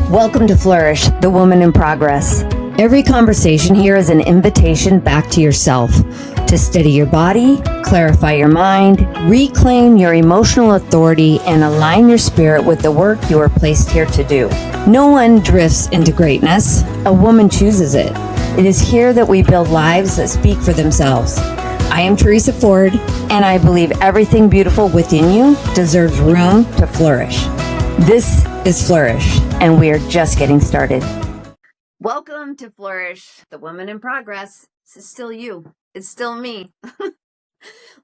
Welcome to Flourish, the Woman in Progress. Every conversation here is an invitation back to yourself to steady your body, clarify your mind, reclaim your emotional authority, and align your spirit with the work you are placed here to do. No one drifts into greatness. A woman chooses it. It is here that we build lives that speak for themselves. I am Teresa Ford, and I believe everything beautiful within you deserves room to flourish. This is Flourish, and we are just getting started. Welcome to Flourish, the Woman in Progress. This is still you. It's still me.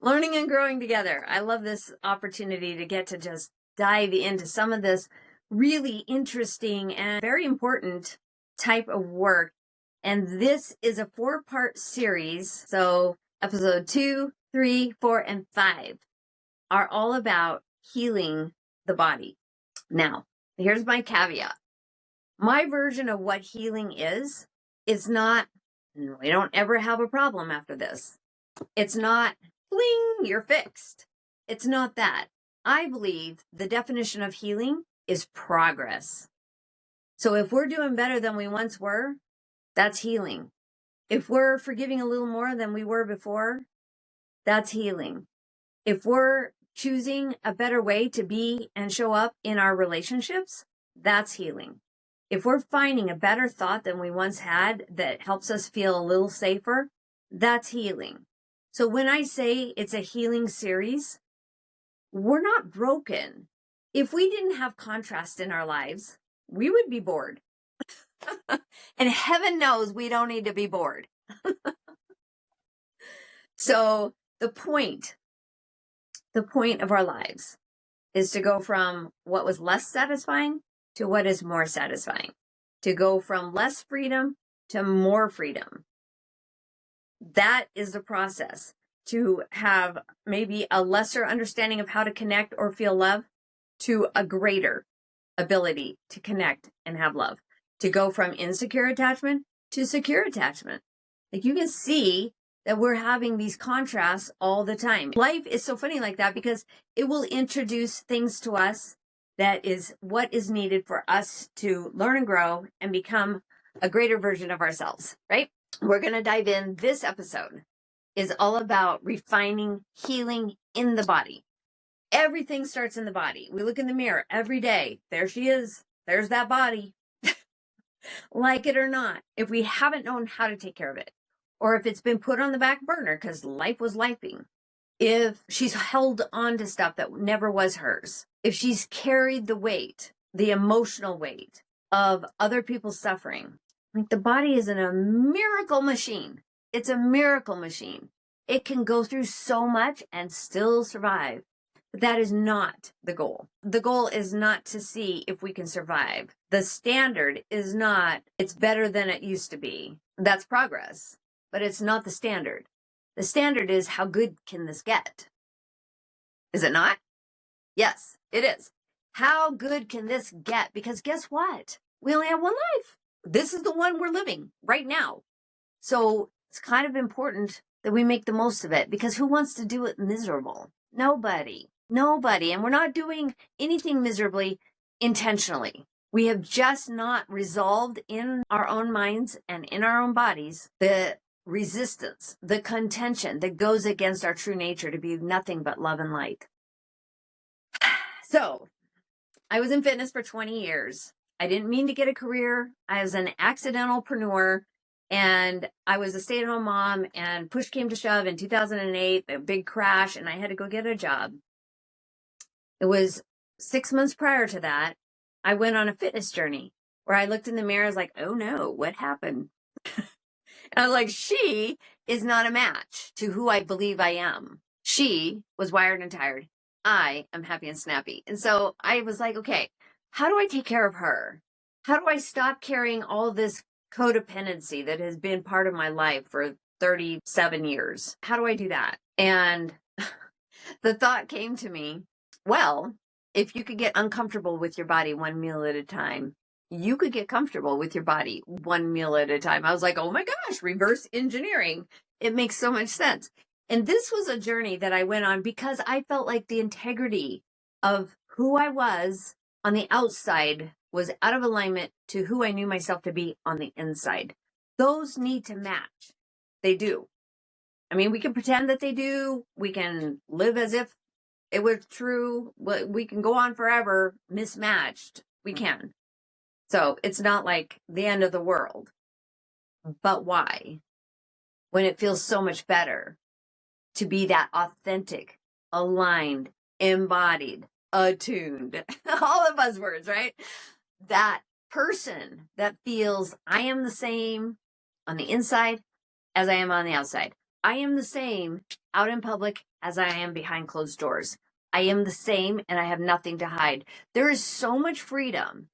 Learning and growing together. I love this opportunity to get to just dive into some of this really interesting and very important type of work. And this is a 4-part series. So episode 2, 3, 4, and 5 are all about healing the body. Now, here's my caveat. My version of what healing is, it's not, we don't ever have a problem after this. It's not, bling, you're fixed. It's not that. I believe the definition of healing is progress. So if we're doing better than we once were, that's healing. If we're forgiving a little more than we were before, that's healing. If we're choosing a better way to be and show up in our relationships, that's healing. If we're finding a better thought than we once had that helps us feel a little safer, that's healing. So when I say it's a healing series, we're not broken. If we didn't have contrast in our lives, we would be bored. And heaven knows we don't need to be bored. So the point of our lives is to go from what was less satisfying to what is more satisfying, to go from less freedom to more freedom. That is the process. To have maybe a lesser understanding of how to connect or feel love to a greater ability to connect and have love. To go from insecure attachment to secure attachment. Like you can see that we're having these contrasts all the time. Life is so funny like that because it will introduce things to us that is what is needed for us to learn and grow and become a greater version of ourselves, right? We're going to dive in. This episode is all about refining healing in the body. Everything starts in the body. We look in the mirror every day. There she is. There's that body. Like it or not, if we haven't known how to take care of it, or if it's been put on the back burner because life was lifing, if she's held on to stuff that never was hers, if she's carried the weight, the emotional weight of other people's suffering, like the body is a miracle machine. It's a miracle machine. It can go through so much and still survive. But that is not the goal. The goal is not to see if we can survive. The standard is not, it's better than it used to be. That's progress, but it's not the standard. The standard is how good can this get? Is it not? Yes, it is. How good can this get? Because guess what? We only have one life. This is the one we're living right now. So it's kind of important that we make the most of it because who wants to do it miserable? Nobody. And we're not doing anything miserably intentionally. We have just not resolved in our own minds and in our own bodies the resistance, the contention that goes against our true nature to be nothing but love and light. So I was in fitness for 20 years. I didn't mean to get a career. I was an accidentalpreneur and I was a stay-at-home mom, and push came to shove in 2008, a big crash, and I had to go get a job. It was 6 months prior to that, I went on a fitness journey where I looked in the mirror. I was like, oh no, what happened? And I was like, she is not a match to who I believe I am. She was wired and tired. I am happy and snappy. And so I was like, okay, how do I take care of her? How do I stop carrying all this codependency that has been part of my life for 37 years? How do I do that? And the thought came to me, well, if you could get uncomfortable with your body one meal at a time, you could get comfortable with your body one meal at a time. I was like, oh my gosh, reverse engineering. It makes so much sense. And this was a journey that I went on because I felt like the integrity of who I was on the outside was out of alignment to who I knew myself to be on the inside. Those need to match. They do. I mean, we can pretend that they do. We can live as if it was true. We can go on forever mismatched. We can. So it's not like the end of the world. But why? When it feels so much better to be that authentic, aligned, embodied, attuned, all the buzzwords, right? That person that feels I am the same on the inside as I am on the outside. I am the same out in public as I am behind closed doors. I am the same and I have nothing to hide. There is so much freedom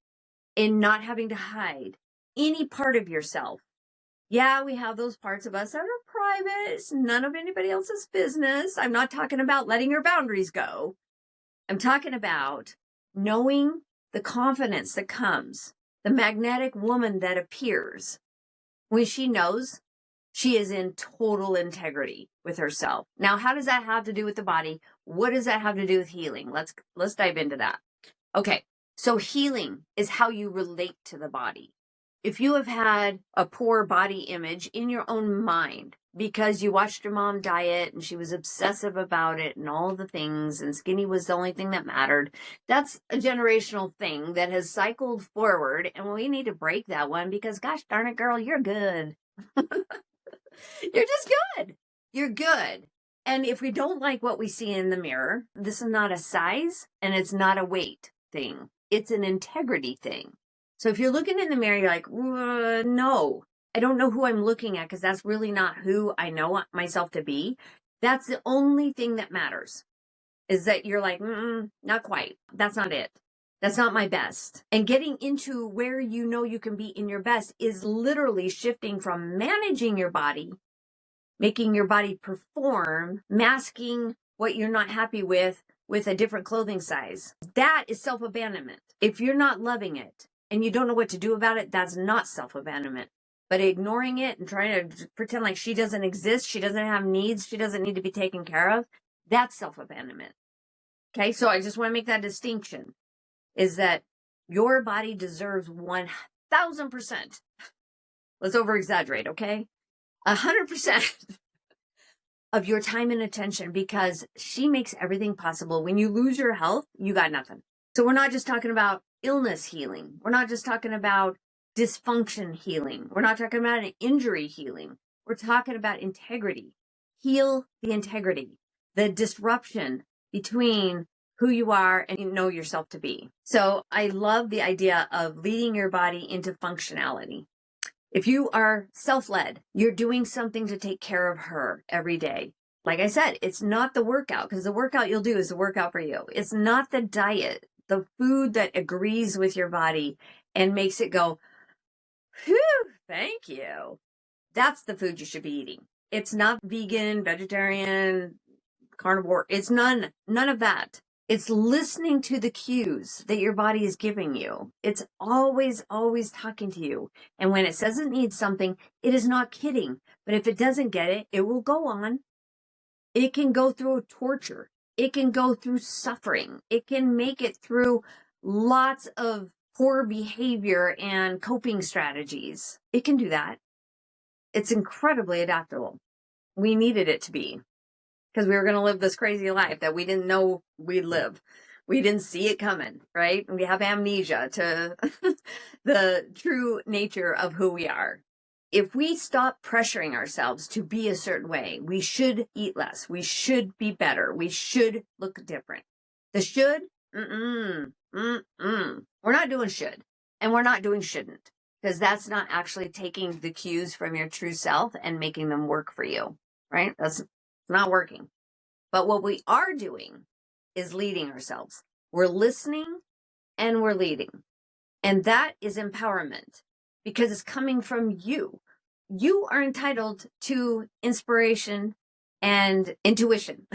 in not having to hide any part of yourself. Yeah, we have those parts of us that are private. It's none of anybody else's business. I'm not talking about letting your boundaries go. I'm talking about knowing the confidence that comes, the magnetic woman that appears when she knows she is in total integrity with herself. Now, how does that have to do with the body? What does that have to do with healing? Let's dive into that. Okay, so healing is how you relate to the body. If you have had a poor body image in your own mind because you watched your mom diet and she was obsessive about it and all the things and skinny was the only thing that mattered, that's a generational thing that has cycled forward, and we need to break that one because gosh darn it, girl, you're good. You're just good. You're good. And if we don't like what we see in the mirror, this is not a size and it's not a weight thing. It's an integrity thing. So if you're looking in the mirror, you're like, no, I don't know who I'm looking at because that's really not who I know myself to be. That's the only thing that matters, is that you're like, not quite. That's not it. That's not my best. And getting into where you know you can be in your best is literally shifting from managing your body, making your body perform, masking what you're not happy with a different clothing size. That is self-abandonment. If you're not loving it and you don't know what to do about it, that's not self-abandonment. But ignoring it and trying to pretend like she doesn't exist, she doesn't have needs, she doesn't need to be taken care of, that's self-abandonment. Okay, so I just want to make that distinction, is that your body deserves 1,000%. Let's over-exaggerate, okay? 100% of your time and attention, because she makes everything possible. When you lose your health, you got nothing. So we're not just talking about illness healing. We're not just talking about dysfunction healing. We're not talking about an injury healing. We're talking about integrity. Heal the integrity, the disruption between who you are and you know yourself to be. So I love the idea of leading your body into functionality. If you are self-led, you're doing something to take care of her every day. Like I said, it's not the workout, because the workout you'll do is the workout for you. It's not the diet, the food that agrees with your body and makes it go, whew, thank you. That's the food you should be eating. It's not vegan, vegetarian, carnivore. It's none of that. It's listening to the cues that your body is giving you. It's always, always talking to you. And when it says it needs something, it is not kidding. But if it doesn't get it, it will go on. It can go through torture. It can go through suffering. It can make it through lots of poor behavior and coping strategies. It can do that. It's incredibly adaptable. We needed it to be, because we were going to live this crazy life that we didn't know we'd live. We didn't see it coming, right? We have amnesia to the true nature of who we are. If we stop pressuring ourselves to be a certain way, we should eat less. We should be better. We should look different. The should, we're not doing should, and we're not doing shouldn't, because that's not actually taking the cues from your true self and making them work for you, right? That's not working. But what we are doing is leading ourselves. We're listening and we're leading. And that is empowerment, because it's coming from you. You are entitled to inspiration and intuition.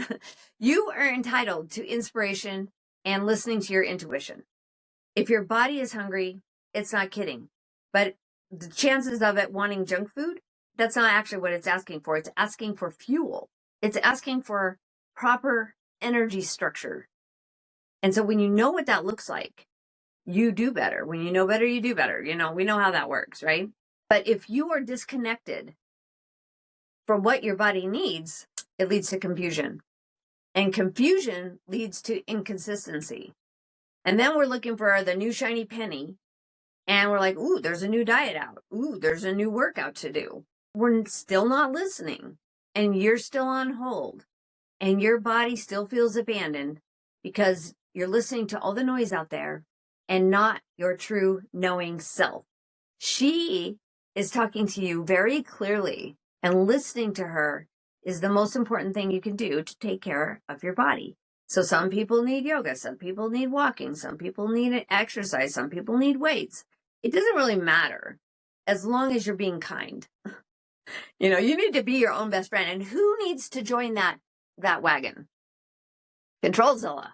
You are entitled to inspiration and listening to your intuition. If your body is hungry, it's not kidding. But the chances of it wanting junk food, that's not actually what it's asking for. It's asking for fuel. It's asking for proper energy structure. And so when you know what that looks like, you do better. When you know better, you do better. You know, we know how that works, right? But if you are disconnected from what your body needs, it leads to confusion. And confusion leads to inconsistency. And then we're looking for the new shiny penny. And we're like, ooh, there's a new diet out. Ooh, there's a new workout to do. We're still not listening. And you're still on hold. And your body still feels abandoned because you're listening to all the noise out there and not your true knowing self. She is talking to you very clearly, and listening to her is the most important thing you can do to take care of your body. So some people need yoga, some people need walking, some people need exercise, some people need weights. It doesn't really matter as long as you're being kind. You know, you need to be your own best friend. And who needs to join that wagon? Controlzilla.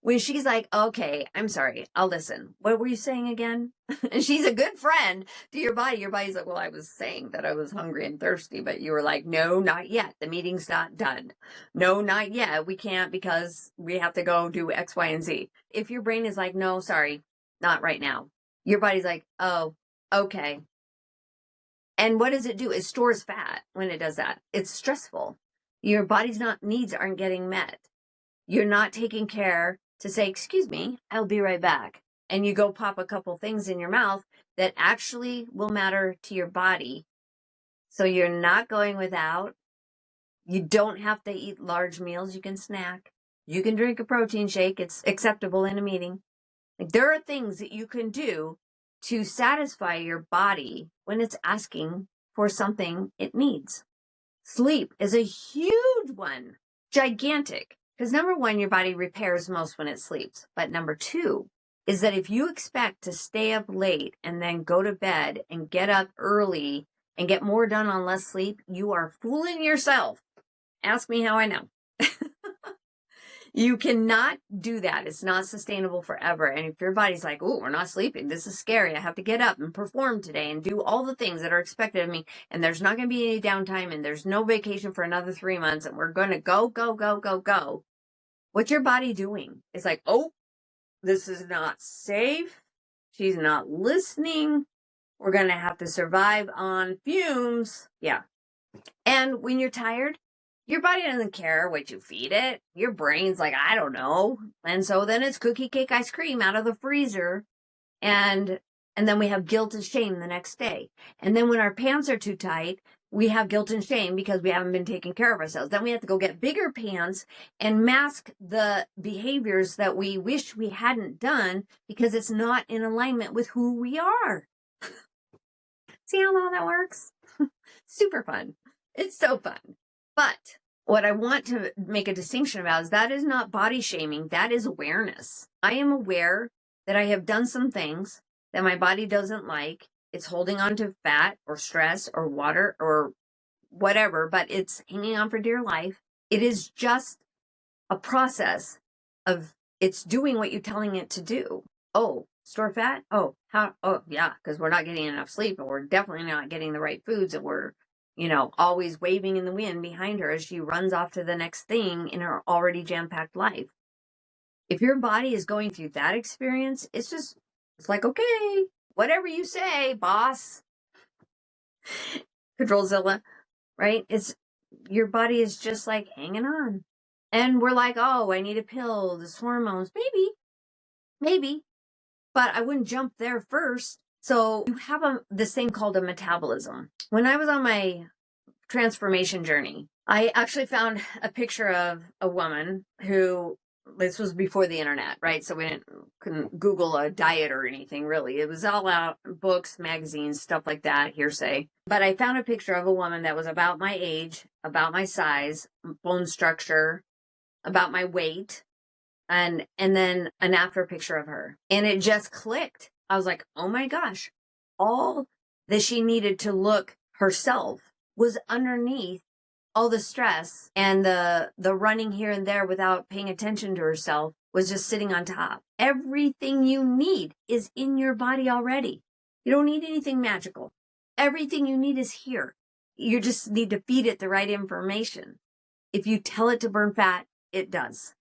When she's like, okay, I'm sorry, I'll listen. What were you saying again? And she's a good friend to your body. Your body's like, well, I was saying that I was hungry and thirsty, but you were like, no, not yet. The meeting's not done. No, not yet. We can't because we have to go do X, Y, and Z. If your brain is like, no, sorry, not right now. Your body's like, oh, okay. And what does it do? It stores fat when it does that. It's stressful. Your body's needs aren't getting met. You're not taking care to say, excuse me, I'll be right back. And you go pop a couple things in your mouth that actually will matter to your body. So you're not going without. You don't have to eat large meals. You can snack. You can drink a protein shake. It's acceptable in a meeting. Like, there are things that you can do to satisfy your body when it's asking for something it needs. Sleep is a huge one, gigantic. Because number one, your body repairs most when it sleeps. But number two is that if you expect to stay up late and then go to bed and get up early and get more done on less sleep, you are fooling yourself. Ask me how I know. You cannot do that. It's not sustainable forever. And if your body's like, oh, we're not sleeping, this is scary, I have to get up and perform today and do all the things that are expected of me, and there's not going to be any downtime, and there's no vacation for another 3 months, and we're going to go, go, go, go, go. What's your body doing? It's like, oh, this is not safe. She's not listening. We're going to have to survive on fumes. Yeah. And when you're tired, your body doesn't care what you feed it. Your brain's like, I don't know. And so then it's cookie, cake, ice cream out of the freezer. And then we have guilt and shame the next day. And then when our pants are too tight, we have guilt and shame because we haven't been taking care of ourselves. Then we have to go get bigger pants and mask the behaviors that we wish we hadn't done because it's not in alignment with who we are. See how all that works? Super fun. It's so fun. But what I want to make a distinction about is that is not body shaming. That is awareness. I am aware that I have done some things that my body doesn't like. It's holding on to fat or stress or water or whatever, but it's hanging on for dear life. It is just a process of it's doing what you're telling it to do. Oh, store fat? Oh, how? Oh, yeah, because we're not getting enough sleep, and we're definitely not getting the right foods, and we're, always waving in the wind behind her as she runs off to the next thing in her already jam-packed life. If your body is going through that experience, it's like, okay, whatever you say, boss. Controlzilla, right? Your body is just like hanging on. And we're like, oh, I need a pill, this hormones. Maybe, but I wouldn't jump there first. So you have this thing called a metabolism. When I was on my transformation journey, I actually found a picture of a woman who, this was before the internet, right? So we couldn't Google a diet or anything really. It was all out, books, magazines, stuff like that, hearsay. But I found a picture of a woman that was about my age, about my size, bone structure, about my weight, and then an after picture of her. And it just clicked. I was like, oh my gosh, all that she needed to look herself was underneath all the stress, and the running here and there without paying attention to herself was just sitting on top. Everything you need is in your body already. You don't need anything magical. Everything you need is here. You just need to feed it the right information. If you tell it to burn fat, it does.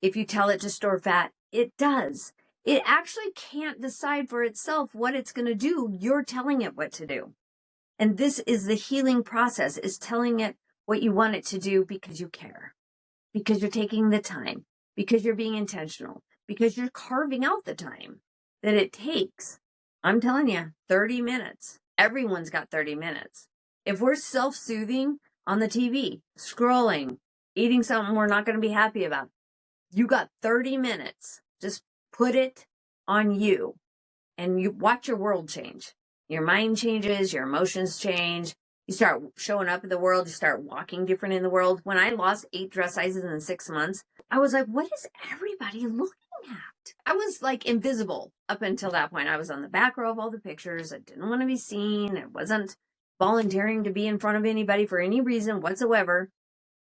If you tell it to store fat, it does. It actually can't decide for itself what it's going to do. You're telling it what to do. And this is the healing process, is telling it what you want it to do because you care, because you're taking the time, because you're being intentional, because you're carving out the time that it takes. I'm telling you, 30 minutes. Everyone's got 30 minutes. If we're self-soothing on the TV, scrolling, eating something we're not going to be happy about, you got 30 minutes. Just put it on you and you watch your world change. Your mind changes, your emotions change. You start showing up in the world. You start walking different in the world. When I lost 8 dress sizes in 6 months, I was like, what is everybody looking at? I was like invisible up until that point. I was on the back row of all the pictures. I didn't want to be seen. I wasn't volunteering to be in front of anybody for any reason whatsoever.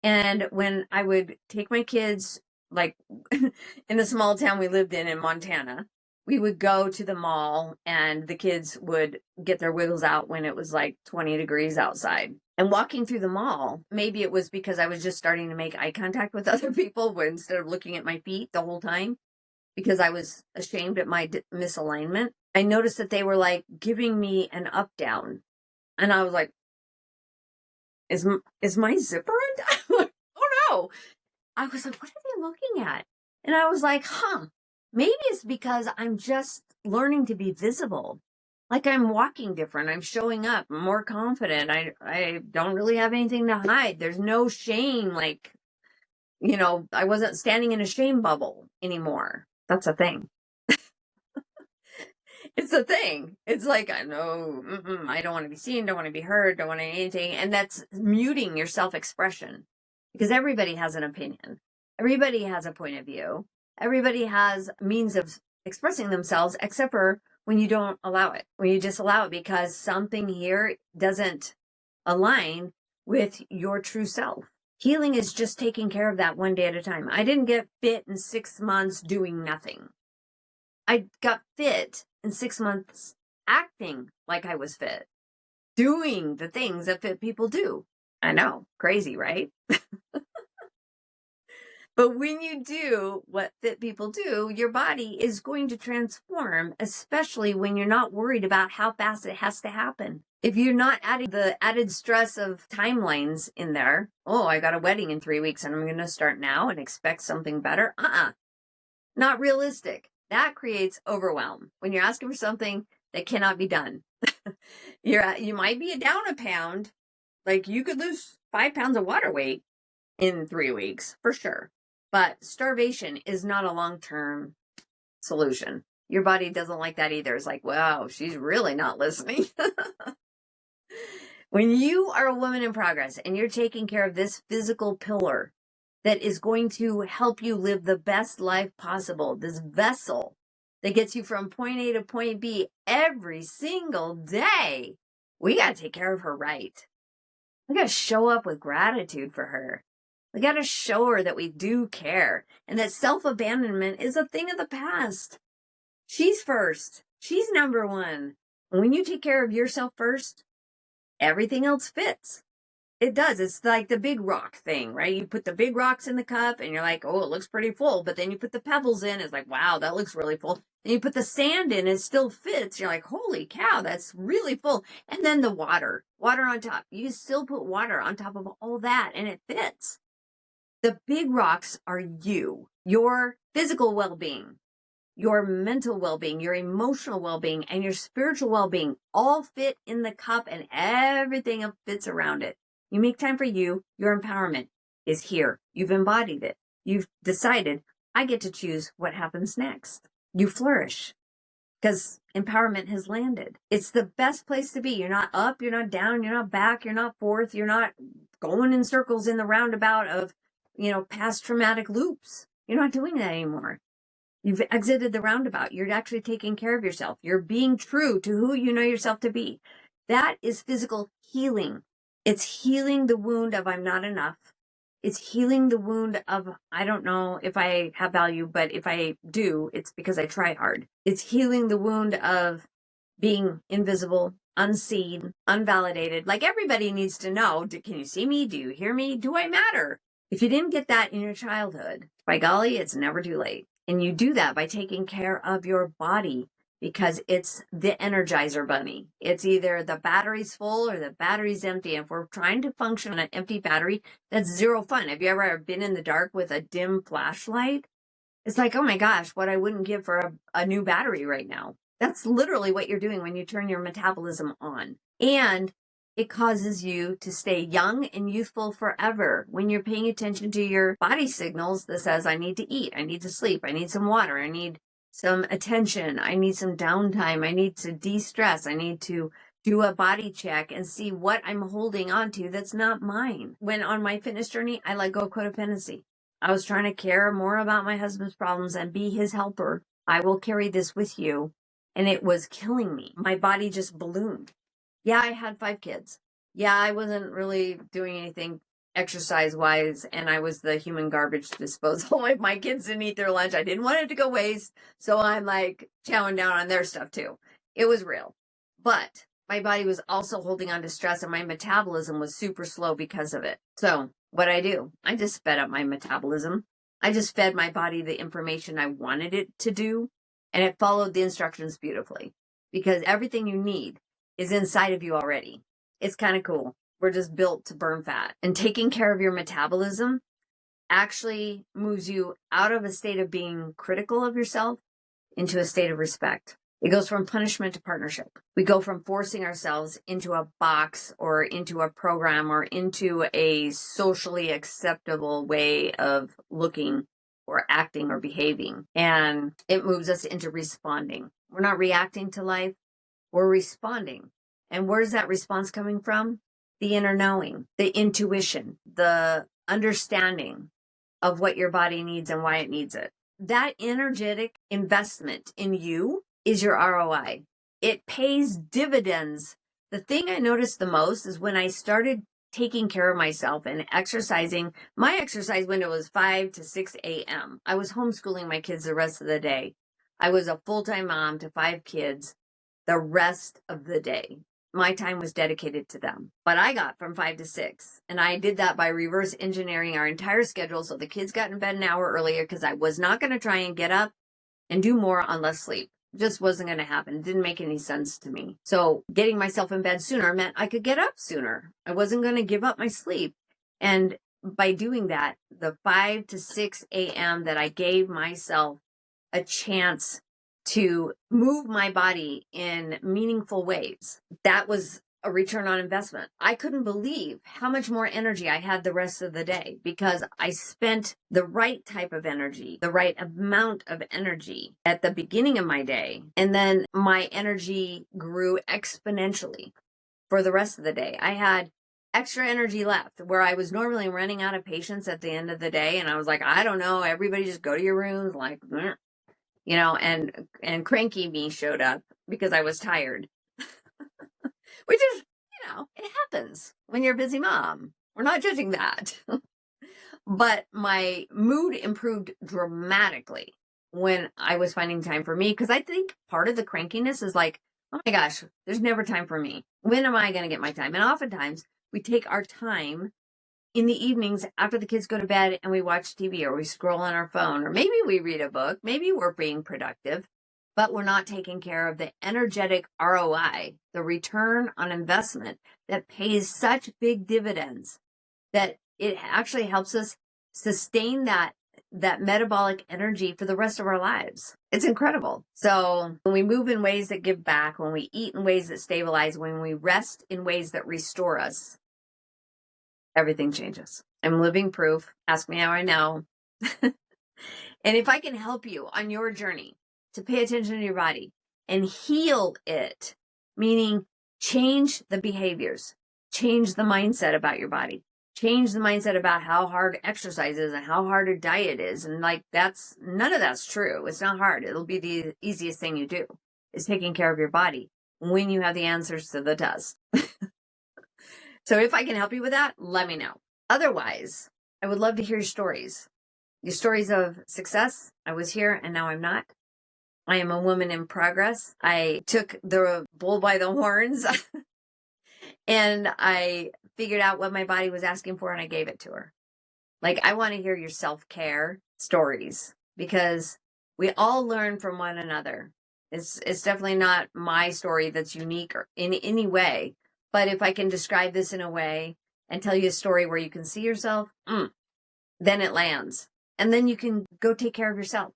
And when I would take my kids, like in the small town we lived in Montana, we would go to the mall and the kids would get their wiggles out when it was like 20 degrees outside. And walking through the mall, maybe it was because I was just starting to make eye contact with other people instead of looking at my feet the whole time, because I was ashamed at my misalignment. I noticed that they were like giving me an up down. And I was like, is my zipper undone? Oh no. I was like, what are they looking at? And I was like, maybe it's because I'm just learning to be visible. Like I'm walking different. I'm showing up. I'm more confident. I don't really have anything to hide. There's no shame. Like, I wasn't standing in a shame bubble anymore. That's a thing. It's a thing. It's like, I know, I don't want to be seen, don't want to be heard, don't want anything. And that's muting your self-expression, because everybody has an opinion. Everybody has a point of view. Everybody has means of expressing themselves, except for when you don't allow it, when you just allow it because something here doesn't align with your true self. Healing is just taking care of that one day at a time. I didn't get fit in 6 months doing nothing. I got fit in 6 months acting like I was fit, doing the things that fit people do. I know, crazy, right? But when you do what fit people do, your body is going to transform, especially when you're not worried about how fast it has to happen. If you're not adding the added stress of timelines in there, oh, I got a wedding in 3 weeks and I'm going to start now and expect something better. Not realistic. That creates overwhelm when you're asking for something that cannot be done. You might be down a pound. Like you could lose 5 pounds of water weight in 3 weeks for sure. But starvation is not a long-term solution. Your body doesn't like that either. It's like, wow, she's really not listening. When you are a woman in progress and you're taking care of this physical pillar that is going to help you live the best life possible, this vessel that gets you from point A to point B every single day, we got to take care of her right. We got to show up with gratitude for her. We got to show her that we do care and that self-abandonment is a thing of the past. She's first. She's number one. And when you take care of yourself first, everything else fits. It does. It's like the big rock thing, right? You put the big rocks in the cup and you're like, oh, it looks pretty full. But then you put the pebbles in. It's like, wow, that looks really full. And you put the sand in, it still fits. You're like, holy cow, that's really full. And then the water on top. You still put water on top of all that and it fits. The big rocks are you, your physical well-being, your mental well-being, your emotional well-being, and your spiritual well-being all fit in the cup and everything fits around it. You make time for you. Your empowerment is here. You've embodied it. You've decided, I get to choose what happens next. You flourish because empowerment has landed. It's the best place to be. You're not up, you're not down, you're not back, you're not forth, you're not going in circles in the roundabout of, past traumatic loops. You're not doing that anymore. You've exited the roundabout. You're actually taking care of yourself. You're being true to who you know yourself to be. That is physical healing. It's healing the wound of I'm not enough. It's healing the wound of I don't know if I have value, but if I do, it's because I try hard. It's healing the wound of being invisible, unseen, unvalidated. Like everybody needs to know, can you see me? Do you hear me? Do I matter? If you didn't get that in your childhood, by golly, it's never too late. And you do that by taking care of your body, because it's the Energizer bunny. It's either the battery's full or the battery's empty. If we're trying to function on an empty battery, that's zero fun. Have you ever been in the dark with a dim flashlight? It's like, oh my gosh, what I wouldn't give for a new battery right now. That's literally what you're doing when you turn your metabolism on. And it causes you to stay young and youthful forever when you're paying attention to your body signals that says, I need to eat, I need to sleep, I need some water, I need some attention, I need some downtime, I need to de-stress, I need to do a body check and see what I'm holding on to that's not mine. When on my fitness journey, I let go of codependency. I was trying to care more about my husband's problems and be his helper. I will carry this with you. And it was killing me. My body just ballooned. Yeah, I had 5 kids. Yeah, I wasn't really doing anything exercise-wise, and I was the human garbage disposal. If my kids didn't eat their lunch, I didn't want it to go waste, so I'm like chowing down on their stuff too. It was real. But my body was also holding on to stress, and my metabolism was super slow because of it. So what I do, I just sped up my metabolism. I just fed my body the information I wanted it to do, and it followed the instructions beautifully, because everything you need is inside of you already. It's kind of cool. We're just built to burn fat. And taking care of your metabolism actually moves you out of a state of being critical of yourself into a state of respect. It goes from punishment to partnership. We go from forcing ourselves into a box or into a program or into a socially acceptable way of looking or acting or behaving. And it moves us into responding. We're not reacting to life, we're responding. And where's that response coming from? The inner knowing, the intuition, the understanding of what your body needs and why it needs it. That energetic investment in you is your ROI. It pays dividends. The thing I noticed the most is when I started taking care of myself and exercising. My exercise window was 5 to 6 a.m. I was homeschooling my kids the rest of the day. I was a full-time mom to 5 kids the rest of the day. My time was dedicated to them. But I got from 5 to 6. And I did that by reverse engineering our entire schedule so the kids got in bed an hour earlier, because I was not going to try and get up and do more on less sleep. It just wasn't going to happen. It didn't make any sense to me. So getting myself in bed sooner meant I could get up sooner. I wasn't going to give up my sleep. And by doing that, the 5 to 6 a.m. that I gave myself a chance to move my body in meaningful ways, that was a return on investment. I couldn't believe how much more energy I had the rest of the day, because I spent the right type of energy, the right amount of energy at the beginning of my day. And then my energy grew exponentially for the rest of the day. I had extra energy left where I was normally running out of patience at the end of the day. And I was like, I don't know, everybody just go to your rooms, like, and cranky me showed up because I was tired, which is, it happens when you're a busy mom. We're not judging that. But my mood improved dramatically when I was finding time for me, because I think part of the crankiness is like, oh my gosh, there's never time for me. When am I going to get my time? And oftentimes we take our time in the evenings after the kids go to bed and we watch TV or we scroll on our phone, or maybe we read a book, maybe we're being productive, but we're not taking care of the energetic ROI, the return on investment that pays such big dividends that it actually helps us sustain that metabolic energy for the rest of our lives. It's incredible. So when we move in ways that give back, when we eat in ways that stabilize, when we rest in ways that restore us, everything changes. I'm living proof. Ask me how I know. And if I can help you on your journey to pay attention to your body and heal it, meaning change the behaviors, change the mindset about your body, change the mindset about how hard exercise is and how hard a diet is. And like, none of that's true. It's not hard. It'll be the easiest thing you do, is taking care of your body when you have the answers to the test. So if I can help you with that, let me know. Otherwise, I would love to hear your stories of success. I was here and now I'm not. I am a woman in progress. I took the bull by the horns and I figured out what my body was asking for and I gave it to her. Like, I want to hear your self-care stories, because We all learn from one another. It's definitely not my story that's unique or in any way. But if I can describe this in a way and tell you a story where you can see yourself, then it lands. And then you can go take care of yourself.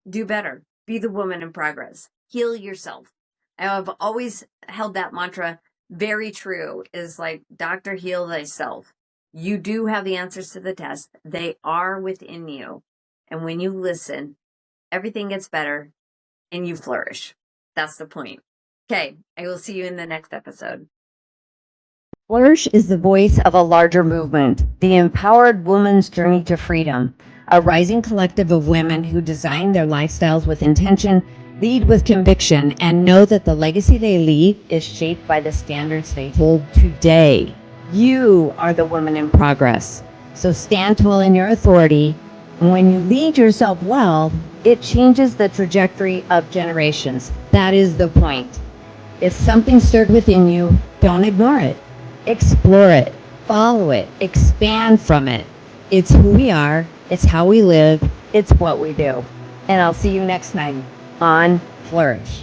Do better. Be the woman in progress. Heal yourself. I've always held that mantra very true, is like, doctor, heal thyself. You do have the answers to the test. They are within you. And when you listen, everything gets better and you flourish. That's the point. Okay, I will see you in the next episode. Flourish is the voice of a larger movement, the empowered woman's journey to freedom, a rising collective of women who design their lifestyles with intention, lead with conviction, and know that the legacy they leave is shaped by the standards they hold today. You are the woman in progress. So stand tall in your authority. And when you lead yourself well, it changes the trajectory of generations. That is the point. If something stirred within you, don't ignore it. Explore it, follow it, expand from it. It's who we are, it's how we live, it's what we do. And I'll see you next time on Flourish.